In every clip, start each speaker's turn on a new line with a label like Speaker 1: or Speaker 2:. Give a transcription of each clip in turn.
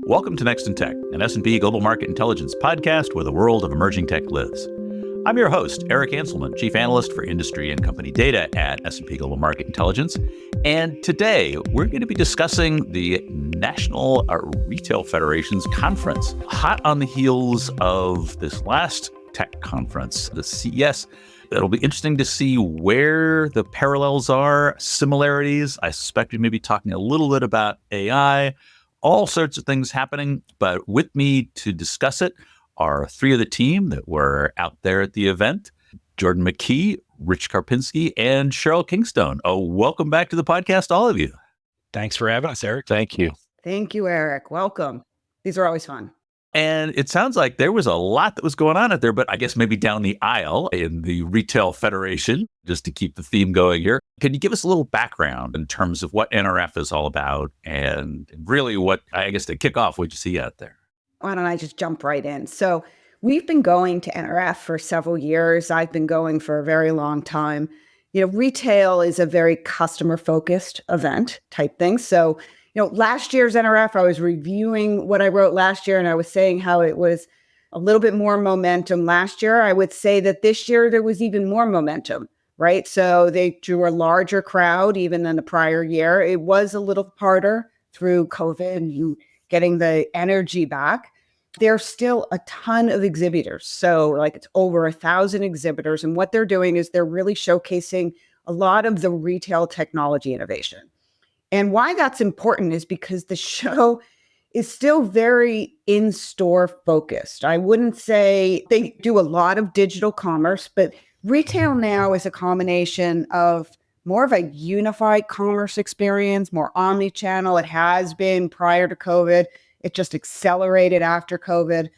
Speaker 1: Welcome to Next in Tech, an S&P Global Market Intelligence podcast where the world of emerging tech lives. I'm your host, Eric Hanselman, Chief Analyst for Industry and Company Data at S&P Global Market Intelligence. And today, we're going to be discussing the National Retail Federation's conference, hot on the heels of this last tech conference, the CES. It'll be interesting to see where the parallels are, similarities. I suspect we may be talking a little bit about AI, all sorts of things happening. But with me to discuss it are three of the team that were out there at the event: Jordan McKee, Rich Karpinski, and Sheryl Kingstone. Oh, welcome back to the podcast, all of you.
Speaker 2: Thanks for having us, Eric.
Speaker 3: Thank you.
Speaker 4: Thank you, Eric. Welcome. These are always fun.
Speaker 1: And it sounds like there was a lot that was going on out there, but I guess maybe down the aisle in the Retail Federation, just to keep the theme going here. Can you give us a little background in terms of what NRF is all about and really what, I guess to kick off, what you see out there?
Speaker 4: Why don't I just jump right in? So we've been going to NRF for several years. I've been going for a very long time. You know, retail is a very customer-focused event type thing. So last year's NRF, I was reviewing what I wrote last year, and I was saying how it was a little bit more momentum last year. I would say that this year there was even more momentum, right? So they drew a larger crowd even than the prior year. It was a little harder through COVID and getting the energy back. There's still a ton of exhibitors. So it's over 1,000 exhibitors. And what they're doing is they're really showcasing a lot of the retail technology innovation. And why that's important is because the show is still very in-store focused. I wouldn't say they do a lot of digital commerce, but retail now is a combination of more of a unified commerce experience, more omni-channel. It has been prior to COVID. It just accelerated after COVID.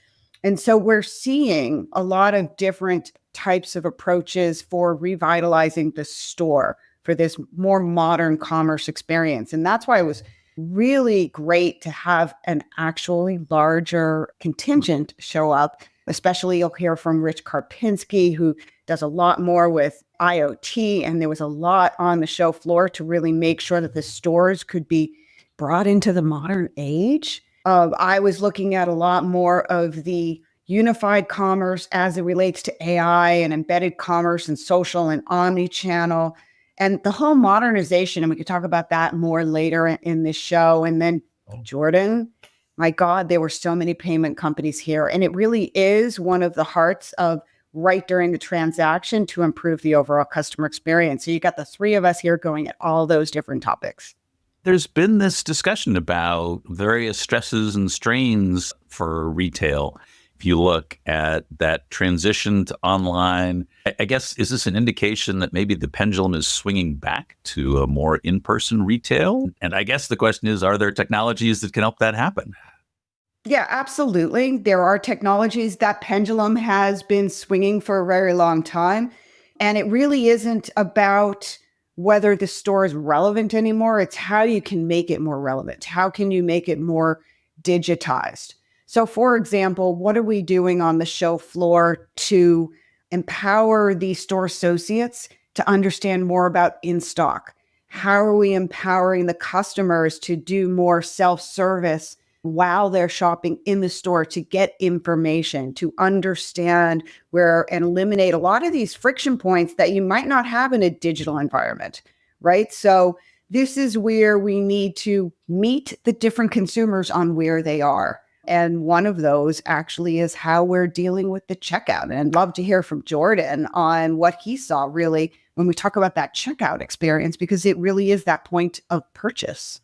Speaker 4: And so we're seeing a lot of different types of approaches for revitalizing the store for this more modern commerce experience. And that's why it was really great to have an actually larger contingent show up, especially you'll hear from Rich Karpinski, who does a lot more with IoT. And there was a lot on the show floor to really make sure that the stores could be brought into the modern age. I was looking at a lot more of the unified commerce as it relates to AI and embedded commerce and social and omni-channel. And the whole modernization, and we could talk about that more later in this show. And then Jordan, my God, there were so many payment companies here. And it really is one of the hearts of right during the transaction to improve the overall customer experience. So you got the three of us here going at all those different topics.
Speaker 1: There's been this discussion about various stresses and strains for retail. If you look at that transition to online, I guess, is this an indication that maybe the pendulum is swinging back to a more in-person retail? And I guess the question is, are there technologies that can help that happen?
Speaker 4: Yeah, absolutely. There are technologies. That pendulum has been swinging for a very long time. And it really isn't about whether the store is relevant anymore. It's how you can make it more relevant. How can you make it more digitized? So, for example, what are we doing on the show floor to empower the store associates to understand more about in-stock? How are we empowering the customers to do more self-service while they're shopping in the store to get information, to understand where and eliminate a lot of these friction points that you might not have in a digital environment, right? So this is where we need to meet the different consumers on where they are. And one of those actually is how we're dealing with the checkout. And I'd love to hear from Jordan on what he saw really when we talk about that checkout experience, because it really is that point of purchase.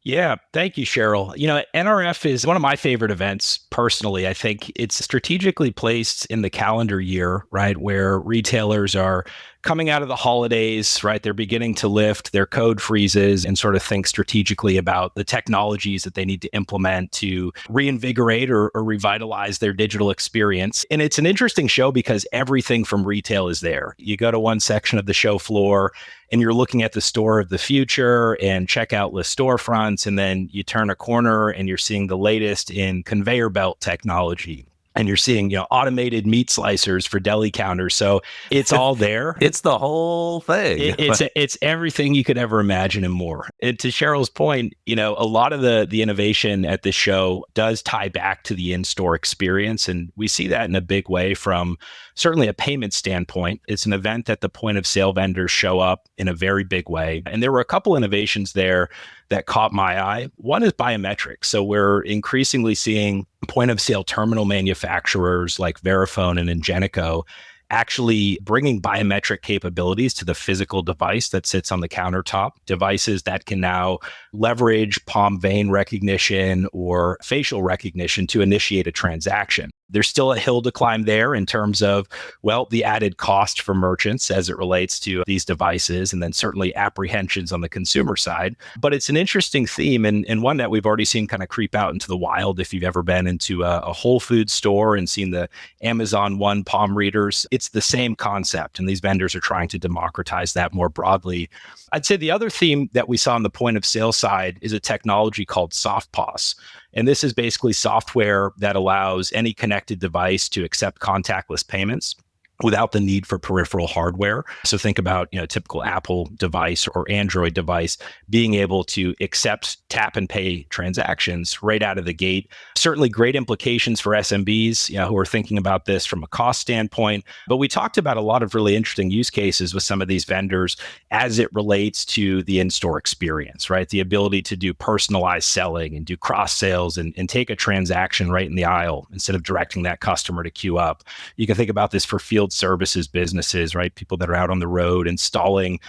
Speaker 2: Yeah, thank you, Sheryl. NRF is one of my favorite events personally. I think it's strategically placed in the calendar year, right, where retailers are coming out of the holidays, right? They're beginning to lift their code freezes and sort of think strategically about the technologies that they need to implement to reinvigorate or revitalize their digital experience. And it's an interesting show because everything from retail is there. You go to one section of the show floor and you're looking at the store of the future and checkout-less storefronts, and then you turn a corner and you're seeing the latest in conveyor belt technology. and you're seeing, automated meat slicers for deli counters. So it's all there.
Speaker 1: It's the whole thing.
Speaker 2: It's everything you could ever imagine and more. And to Sheryl's point, a lot of the innovation at this show does tie back to the in-store experience. And we see that in a big way from certainly a payment standpoint. It's an event that the point of sale vendors show up in a very big way. And there were a couple innovations there that caught my eye. One is biometrics. So we're increasingly seeing point of sale terminal manufacturers like Verifone and Ingenico actually bringing biometric capabilities to the physical device that sits on the countertop, devices that can now leverage palm vein recognition or facial recognition to initiate a transaction. There's still a hill to climb there in terms of, the added cost for merchants as it relates to these devices, and then certainly apprehensions on the consumer side. But it's an interesting theme and one that we've already seen kind of creep out into the wild. If you've ever been into a Whole Foods store and seen the Amazon One palm readers, it's the same concept. And these vendors are trying to democratize that more broadly. I'd say the other theme that we saw on the point of sale side is a technology called softPoS. And this is basically software that allows any connected device to accept contactless payments without the need for peripheral hardware. So think about, typical Apple device or Android device being able to accept tap and pay transactions right out of the gate. Certainly great implications for SMBs, who are thinking about this from a cost standpoint. But we talked about a lot of really interesting use cases with some of these vendors as it relates to the in-store experience, right? The ability to do personalized selling and do cross sales and take a transaction right in the aisle instead of directing that customer to queue up. You can think about this for field services businesses, right? People that are out on the road installing,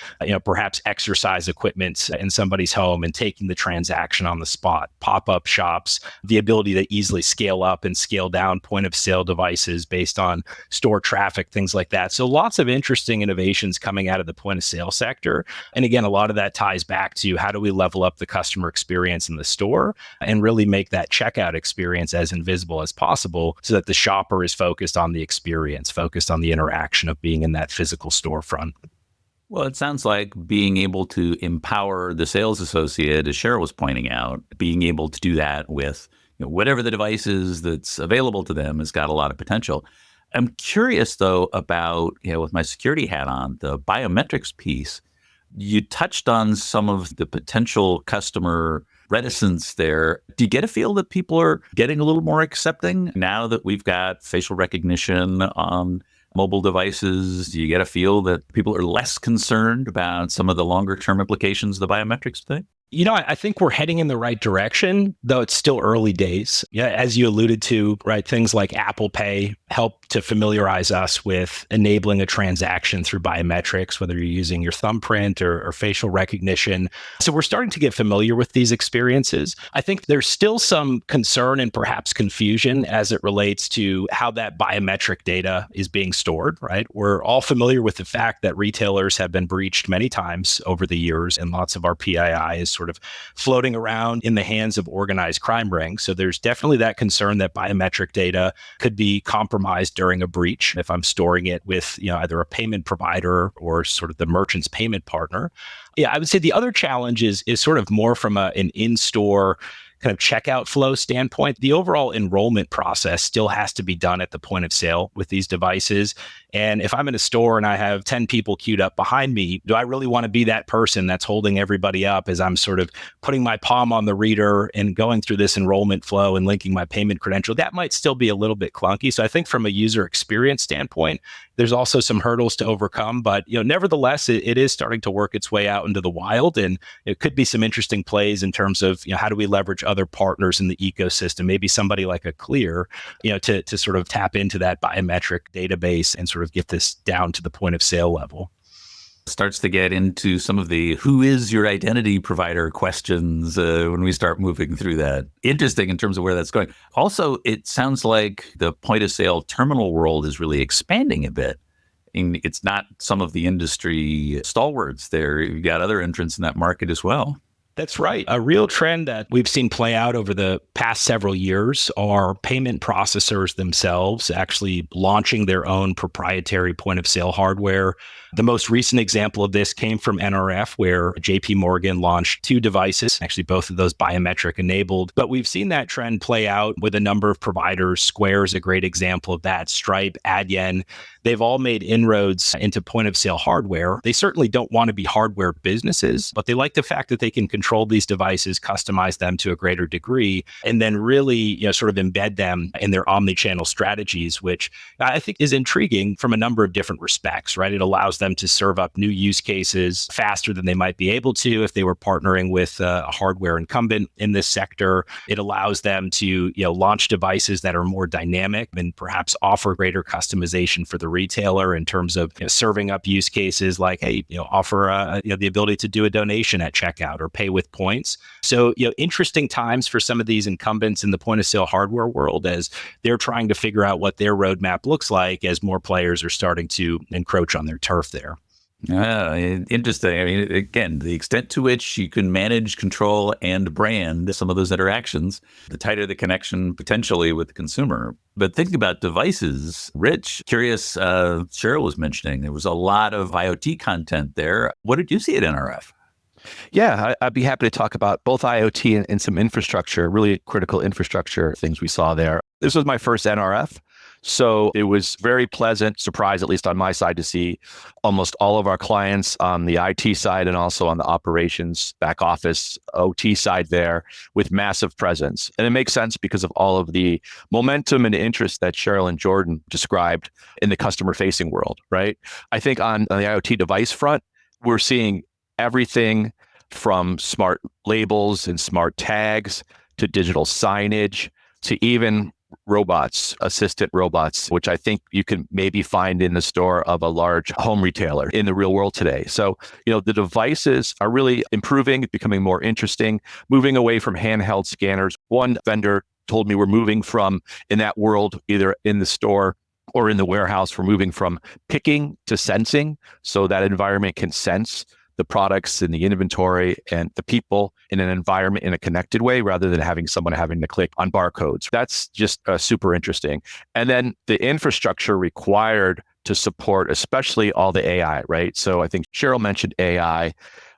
Speaker 2: perhaps exercise equipment in somebody's home and taking the transaction on the spot. Pop-up shops, the ability to easily scale up and scale down point of sale devices based on store traffic, things like that. So lots of interesting innovations coming out of the point of sale sector. And again, a lot of that ties back to how do we level up the customer experience in the store and really make that checkout experience as invisible as possible so that the shopper is focused on the experience, focused on the interaction of being in that physical storefront.
Speaker 1: Well, it sounds like being able to empower the sales associate, as Sheryl was pointing out, being able to do that with whatever the device is that's available to them has got a lot of potential. I'm curious, though, about, with my security hat on, the biometrics piece. You touched on some of the potential customer reticence there. Do you get a feel that people are getting a little more accepting now that we've got facial recognition on mobile devices? Do you get a feel that people are less concerned about some of the longer term implications of the biometrics thing?
Speaker 2: I think we're heading in the right direction, though it's still early days. Yeah, as you alluded to, right, things like Apple Pay help to familiarize us with enabling a transaction through biometrics, whether you're using your thumbprint or facial recognition. So we're starting to get familiar with these experiences. I think there's still some concern and perhaps confusion as it relates to how that biometric data is being stored, right? We're all familiar with the fact that retailers have been breached many times over the years, and lots of our PII is sort of floating around in the hands of organized crime rings. So there's definitely that concern that biometric data could be compromised during a breach if I'm storing it with either a payment provider or sort of the merchant's payment partner. Yeah, I would say the other challenge is sort of more from an in-store kind of checkout flow standpoint. The overall enrollment process still has to be done at the point of sale with these devices. And if I'm in a store and I have 10 people queued up behind me, do I really want to be that person that's holding everybody up as I'm sort of putting my palm on the reader and going through this enrollment flow and linking my payment credential? That might still be a little bit clunky. So I think from a user experience standpoint, there's also some hurdles to overcome. But nevertheless, it is starting to work its way out into the wild. And it could be some interesting plays in terms of how do we leverage other partners in the ecosystem, maybe somebody like a Clear, to sort of tap into that biometric database and sort of get this down to the point of sale level.
Speaker 1: Starts to get into some of the who is your identity provider questions when we start moving through that. Interesting in terms of where that's going. Also, it sounds like the point of sale terminal world is really expanding a bit. And it's not some of the industry stalwarts there. You've got other entrants in that market as well.
Speaker 2: That's right. A real trend that we've seen play out over the past several years are payment processors themselves actually launching their own proprietary point of sale hardware. The most recent example of this came from NRF, where JP Morgan launched 2 devices, actually both of those biometric enabled. But we've seen that trend play out with a number of providers. Square is a great example of that. Stripe, Adyen, they've all made inroads into point of sale hardware. They certainly don't want to be hardware businesses, but they like the fact that they can control these devices, customize them to a greater degree, and then really, sort of embed them in their omni-channel strategies, which I think is intriguing from a number of different respects, right? It allows them to serve up new use cases faster than they might be able to if they were partnering with a hardware incumbent in this sector. It allows them to, launch devices that are more dynamic and perhaps offer greater customization for the retailer in terms of serving up use cases like, hey, offer the ability to do a donation at checkout or pay with points. So, interesting times for some of these incumbents in the point of sale hardware world as they're trying to figure out what their roadmap looks like as more players are starting to encroach on their turf there.
Speaker 1: Interesting. I mean, again, the extent to which you can manage, control, and brand some of those interactions, the tighter the connection potentially with the consumer. But thinking about devices, Rich, curious, Sheryl was mentioning there was a lot of IoT content there. What did you see at NRF?
Speaker 3: Yeah, I'd be happy to talk about both IoT and some infrastructure, really critical infrastructure things we saw there. This was my first NRF. So it was very pleasant surprise, at least on my side, to see almost all of our clients on the IT side and also on the operations, back office, OT side there with massive presence. And it makes sense because of all of the momentum and interest that Sheryl and Jordan described in the customer facing world, right? I think on the IoT device front, we're seeing everything from smart labels and smart tags to digital signage to even robots, assistant robots, which I think you can maybe find in the store of a large home retailer in the real world today. So, the devices are really improving, becoming more interesting, moving away from handheld scanners. One vendor told me we're moving from, in that world, either in the store or in the warehouse, we're moving from picking to sensing, so that environment can sense the products and the inventory and the people in an environment in a connected way rather than having someone having to click on barcodes. That's just super interesting. And then the infrastructure required to support, especially all the AI, right? So I think Sheryl mentioned AI.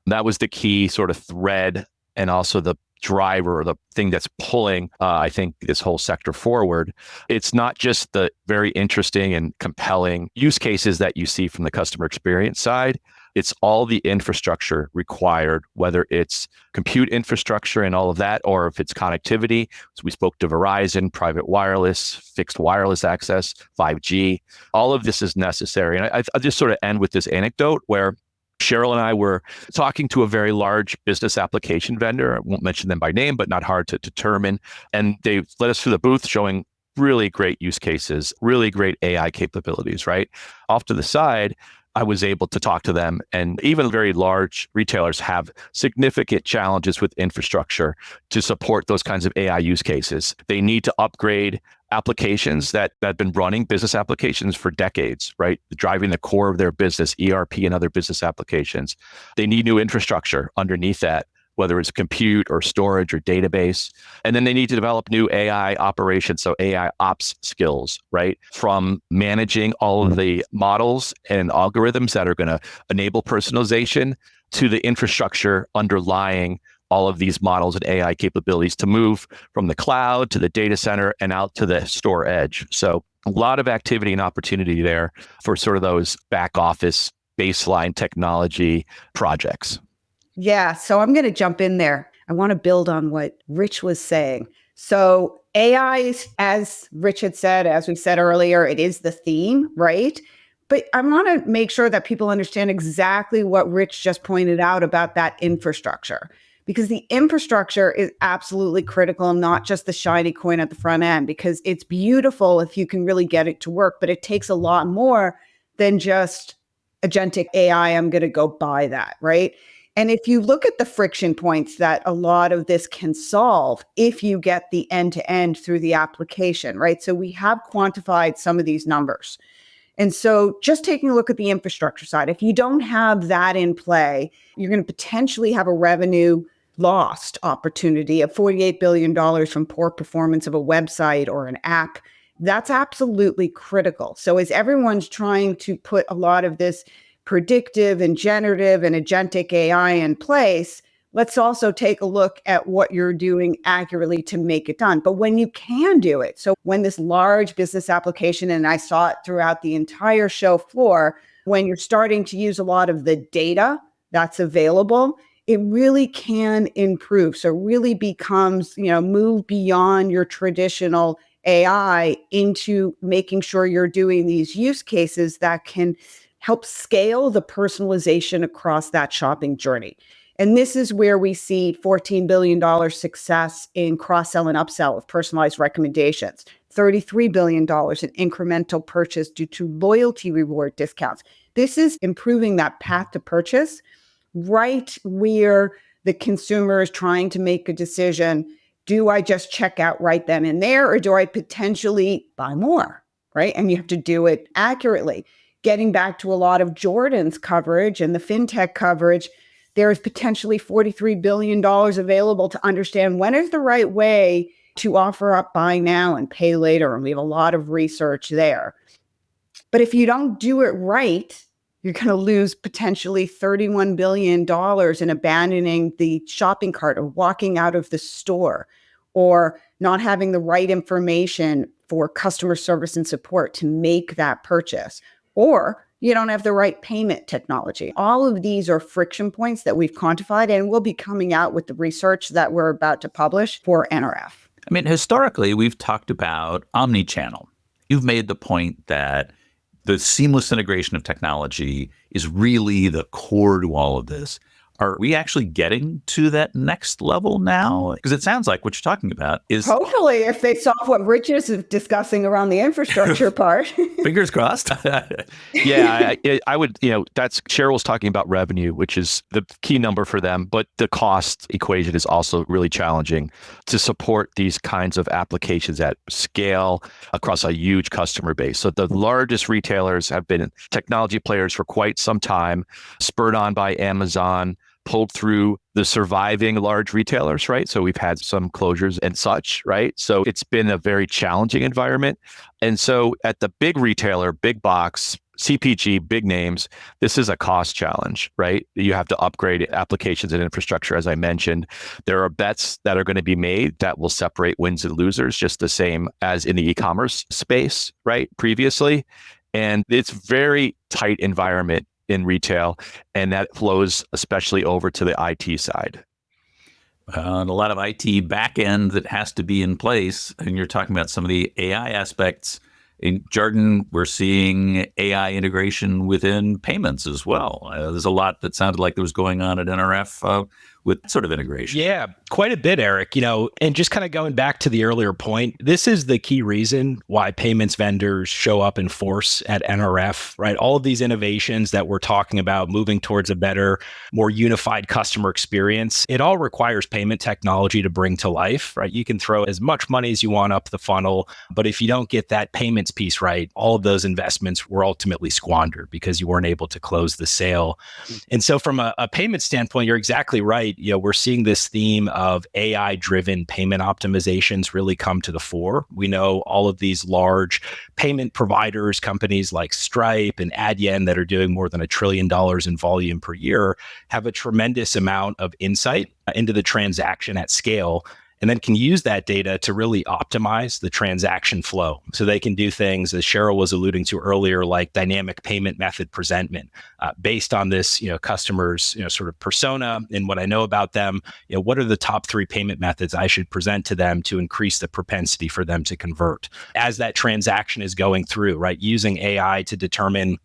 Speaker 3: That was the key sort of thread and also the driver or the thing that's pulling, I think, this whole sector forward. It's not just the very interesting and compelling use cases that you see from the customer experience side. It's all the infrastructure required, whether it's compute infrastructure and all of that, or if it's connectivity. So we spoke to Verizon, private wireless, fixed wireless access, 5G. All of this is necessary. And I'll just sort of end with this anecdote where Sheryl and I were talking to a very large business application vendor. I won't mention them by name, but not hard to determine. And they led us through the booth showing really great use cases, really great AI capabilities, right? Off to the side, I was able to talk to them, and even very large retailers have significant challenges with infrastructure to support those kinds of AI use cases. They need to upgrade applications that have been running, business applications for decades, right? Driving the core of their business, ERP and other business applications. They need new infrastructure underneath that, whether it's compute or storage or database. And then they need to develop new AI operations, so AI ops skills, right? From managing all of the models and algorithms that are going to enable personalization to the infrastructure underlying all of these models and AI capabilities to move from the cloud to the data center and out to the store edge. So a lot of activity and opportunity there for sort of those back office baseline technology projects.
Speaker 4: Yeah, so I'm going to jump in there. I want to build on what Rich was saying. So AI, as Rich had said, as we said earlier, it is the theme, right? But I want to make sure that people understand exactly what Rich just pointed out about that infrastructure, because the infrastructure is absolutely critical, not just the shiny coin at the front end, because it's beautiful if you can really get it to work, but it takes a lot more than just agentic AI. I'm going to go buy that, right? And if you look at the friction points that a lot of this can solve, if you get the end-to-end through the application, right? So we have quantified some of these numbers. And so just taking a look at the infrastructure side, if you don't have that in play, you're going to potentially have a revenue lost opportunity of $48 billion from poor performance of a website or an app. That's absolutely critical. So as everyone's trying to put a lot of this predictive and generative and agentic AI in place, let's also take a look at what you're doing accurately to make it done. But when you can do it, so when this large business application, and I saw it throughout the entire show floor, when you're starting to use a lot of the data that's available, it really can improve. So it really becomes, move beyond your traditional AI into making sure you're doing these use cases that can help scale the personalization across that shopping journey. And this is where we see $14 billion success in cross-sell and upsell of personalized recommendations, $33 billion in incremental purchase due to loyalty reward discounts. This is improving that path to purchase right where the consumer is trying to make a decision. Do I just check out right then and there, or do I potentially buy more, right? And you have to do it accurately. Getting back to a lot of Jordan's coverage and the fintech coverage, there is potentially $43 billion available to understand when is the right way to offer up buy now and pay later. And we have a lot of research there. But if you don't do it right, you're going to lose potentially $31 billion in abandoning the shopping cart or walking out of the store or not having the right information for customer service and support to make that purchase. Or you don't have the right payment technology. All of these are friction points that we've quantified, and we'll be coming out with the research that we're about to publish for NRF.
Speaker 1: I mean, historically, we've talked about omni-channel. You've made the point that the seamless integration of technology is really the core to all of this. Are we actually getting to that next level now? Because it sounds like what you're talking about is...
Speaker 4: Hopefully, if they solve what Rich is discussing around the infrastructure part.
Speaker 1: Fingers crossed.
Speaker 3: Yeah, I would, that's Sheryl's talking about revenue, which is the key number for them. But the cost equation is also really challenging to support these kinds of applications at scale across a huge customer base. So the largest retailers have been technology players for quite some time, spurred on by Amazon, pulled through the surviving large retailers, right? So we've had some closures and such, right? So it's been a very challenging environment. And so at the big retailer, big box, CPG, big names, this is a cost challenge, right? You have to upgrade applications and infrastructure, as I mentioned. There are bets that are going to be made that will separate wins and losers, just the same as in the e-commerce space, right? Previously. And it's very tight environment in retail, and that flows especially over to the IT side.
Speaker 1: And a lot of IT backend that has to be in place. And you're talking about some of the AI aspects. In Jordan, we're seeing AI integration within payments as well. There's a lot that sounded like there was going on at NRF with sort of integration.
Speaker 2: Yeah, quite a bit, Eric. And just kind of going back to the earlier point, this is the key reason why payments vendors show up in force at NRF, right? All of these innovations that we're talking about, moving towards a better, more unified customer experience, it all requires payment technology to bring to life, right? You can throw as much money as you want up the funnel, but if you don't get that payments piece right, all of those investments were ultimately squandered because you weren't able to close the sale. And so from a payment standpoint, you're exactly right. We're seeing this theme of AI-driven payment optimizations really come to the fore. We know all of these large payment providers, companies like Stripe and Adyen that are doing more than $1 trillion in volume per year, have a tremendous amount of insight into the transaction at scale, and then can use that data to really optimize the transaction flow. So they can do things, as Sheryl was alluding to earlier, like dynamic payment method presentment, based on this, customer's, sort of persona and what I know about them. What are the top 3 payment methods I should present to them to increase the propensity for them to convert as that transaction is going through, right? Using AI to determine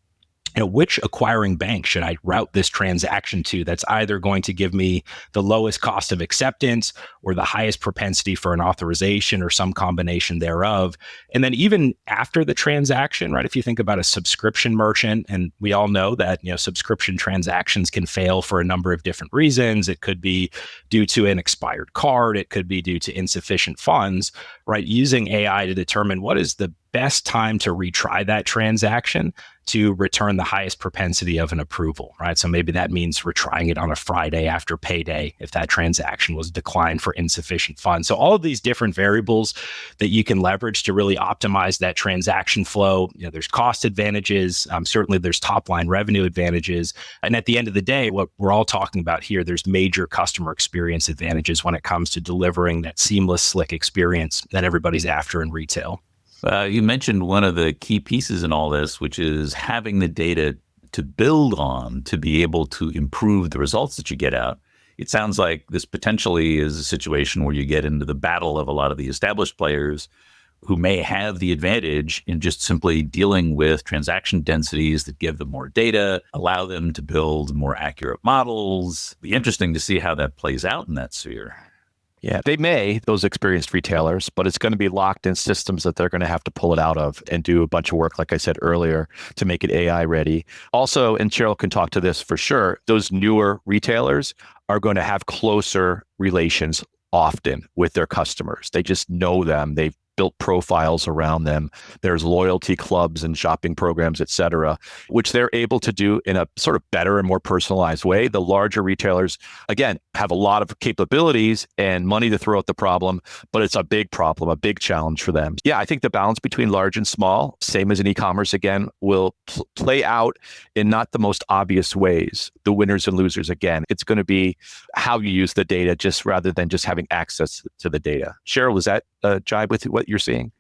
Speaker 2: which acquiring bank should I route this transaction to that's either going to give me the lowest cost of acceptance or the highest propensity for an authorization or some combination thereof. And then even after the transaction, right, if you think about a subscription merchant, and we all know that, subscription transactions can fail for a number of different reasons. It could be due to an expired card. It could be due to insufficient funds, right? Using AI to determine what is the best time to retry that transaction to return the highest propensity of an approval, right? So maybe that means retrying it on a Friday after payday if that transaction was declined for insufficient funds. So all of these different variables that you can leverage to really optimize that transaction flow. There's cost advantages. Certainly there's top line revenue advantages. And at the end of the day, what we're all talking about here, there's major customer experience advantages when it comes to delivering that seamless, slick experience that everybody's after in retail.
Speaker 1: You mentioned one of the key pieces in all this, which is having the data to build on to be able to improve the results that you get out. It sounds like this potentially is a situation where you get into the battle of a lot of the established players who may have the advantage in just simply dealing with transaction densities that give them more data, allow them to build more accurate models. Be interesting to see how that plays out in that sphere.
Speaker 3: Yeah, they may, those experienced retailers, but it's going to be locked in systems that they're going to have to pull it out of and do a bunch of work, like I said earlier, to make it AI ready. Also, and Sheryl can talk to this for sure, those newer retailers are going to have closer relations often with their customers. They just know them. They've built profiles around them. There's loyalty clubs and shopping programs, et cetera, which they're able to do in a sort of better and more personalized way. The larger retailers, again, have a lot of capabilities and money to throw at the problem, but it's a big problem, a big challenge for them. Yeah, I think the balance between large and small, same as in e-commerce again, will play out in not the most obvious ways. The winners and losers, again, it's going to be how you use the data just rather than just having access to the data. Sheryl, is that jibe with what you're seeing?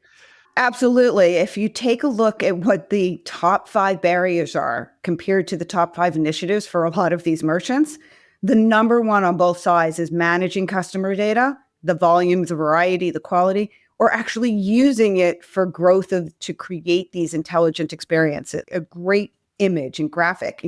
Speaker 4: Absolutely. If you take a look at what the top 5 barriers are compared to the top 5 initiatives for a lot of these merchants, the number one on both sides is managing customer data, the volume, the variety, the quality, or actually using it for growth to create these intelligent experiences, a great image and graphic.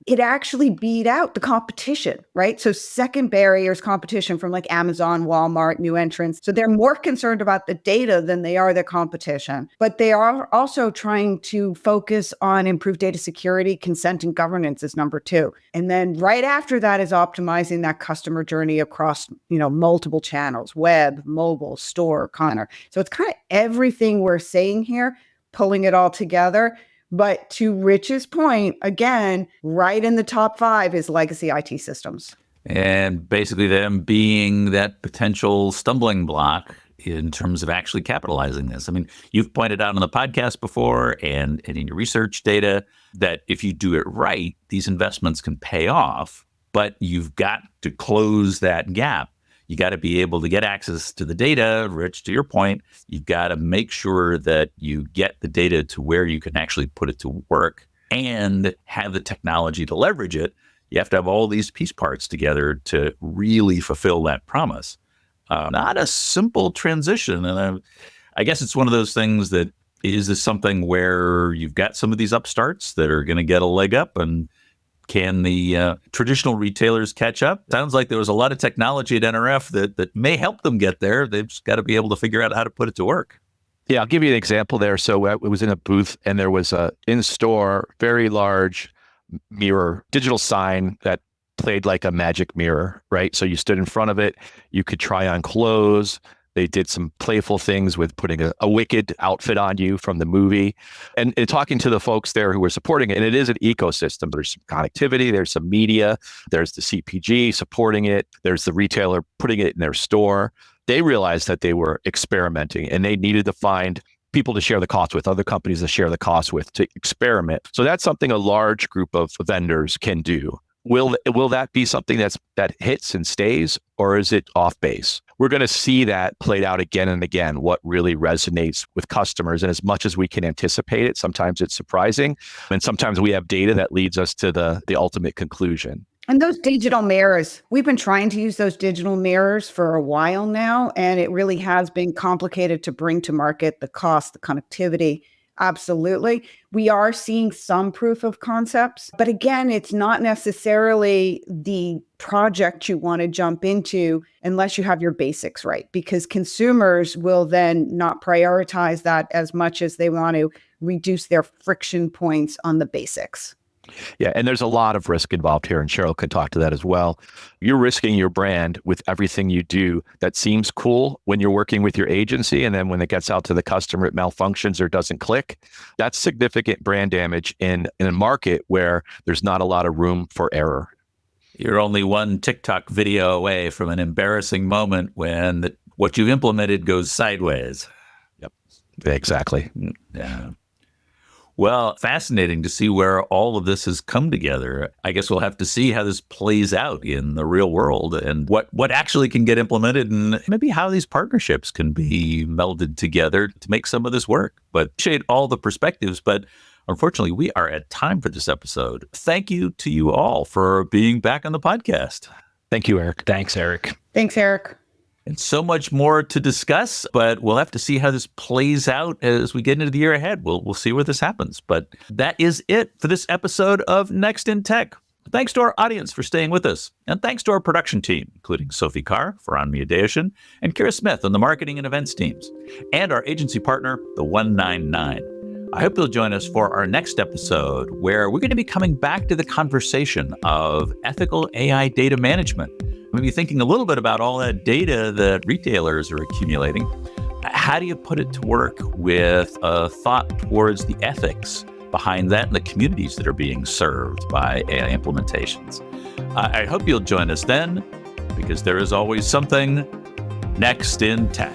Speaker 4: It actually beat out the competition, right? So second barrier is competition from like Amazon, Walmart, new entrants. So they're more concerned about the data than they are the competition. But they are also trying to focus on improved data security, consent, and governance is number 2. And then right after that is optimizing that customer journey across, multiple channels, web, mobile, store, counter. So it's kind of everything we're saying here, pulling it all together. But to Rich's point, again, right in the top 5 is legacy IT systems.
Speaker 1: And basically them being that potential stumbling block in terms of actually capitalizing this. I mean, you've pointed out on the podcast before and in your research data that if you do it right, these investments can pay off, but you've got to close that gap. You got to be able to get access to the data. Rich, to your point, you've got to make sure that you get the data to where you can actually put it to work and have the technology to leverage it. You have to have all these piece parts together to really fulfill that promise. Not a simple transition. And I guess it's one of those things that is this something where you've got some of these upstarts that are going to get a leg up, and can the traditional retailers catch up? Sounds like there was a lot of technology at NRF that may help them get there. They've just got to be able to figure out how to put it to work.
Speaker 3: Yeah, I'll give you an example there. So it was in a booth and there was a in-store, very large mirror, digital sign that played like a magic mirror, right? So you stood in front of it, you could try on clothes. They did some playful things with putting a Wicked outfit on you from the movie and talking to the folks there who were supporting it. And it is an ecosystem. There's some connectivity, there's some media, there's the CPG supporting it, there's the retailer putting it in their store. They realized that they were experimenting and they needed to find people to share the cost with, other companies to share the cost with, to experiment. So that's something a large group of vendors can do. Will that be something that hits and stays, or is it off base? We're going to see that played out again and again, what really resonates with customers. And as much as we can anticipate it, sometimes it's surprising. And sometimes we have data that leads us to the ultimate conclusion.
Speaker 4: And those digital mirrors, we've been trying to use those digital mirrors for a while now, and it really has been complicated to bring to market, the cost, the connectivity. Absolutely. We are seeing some proof of concepts, but again, it's not necessarily the project you want to jump into unless you have your basics right, because consumers will then not prioritize that as much as they want to reduce their friction points on the basics.
Speaker 3: Yeah, and there's a lot of risk involved here, and Sheryl could talk to that as well. You're risking your brand with everything you do that seems cool when you're working with your agency, and then when it gets out to the customer, it malfunctions or doesn't click. That's significant brand damage in a market where there's not a lot of room for error.
Speaker 1: You're only one TikTok video away from an embarrassing moment when what you've implemented goes sideways.
Speaker 3: Yep, exactly.
Speaker 1: Yeah. Well, fascinating to see where all of this has come together. I guess we'll have to see how this plays out in the real world and what actually can get implemented and maybe how these partnerships can be melded together to make some of this work. But appreciate all the perspectives. But unfortunately, we are at time for this episode. Thank you to you all for being back on the podcast.
Speaker 3: Thank you, Eric.
Speaker 2: Thanks, Eric.
Speaker 4: Thanks, Eric.
Speaker 1: And so much more to discuss, but we'll have to see how this plays out as we get into the year ahead. We'll see where this happens. But that is it for this episode of Next in Tech. Thanks to our audience for staying with us. And thanks to our production team, including Sophie Carr for On Media Deation and Kira Smith on the marketing and events teams, and our agency partner, the 199. I hope you'll join us for our next episode, where we're going to be coming back to the conversation of ethical AI data management. We'll be thinking a little bit about all that data that retailers are accumulating. How do you put it to work with a thought towards the ethics behind that and the communities that are being served by AI implementations? I hope you'll join us then, because there is always something next in tech.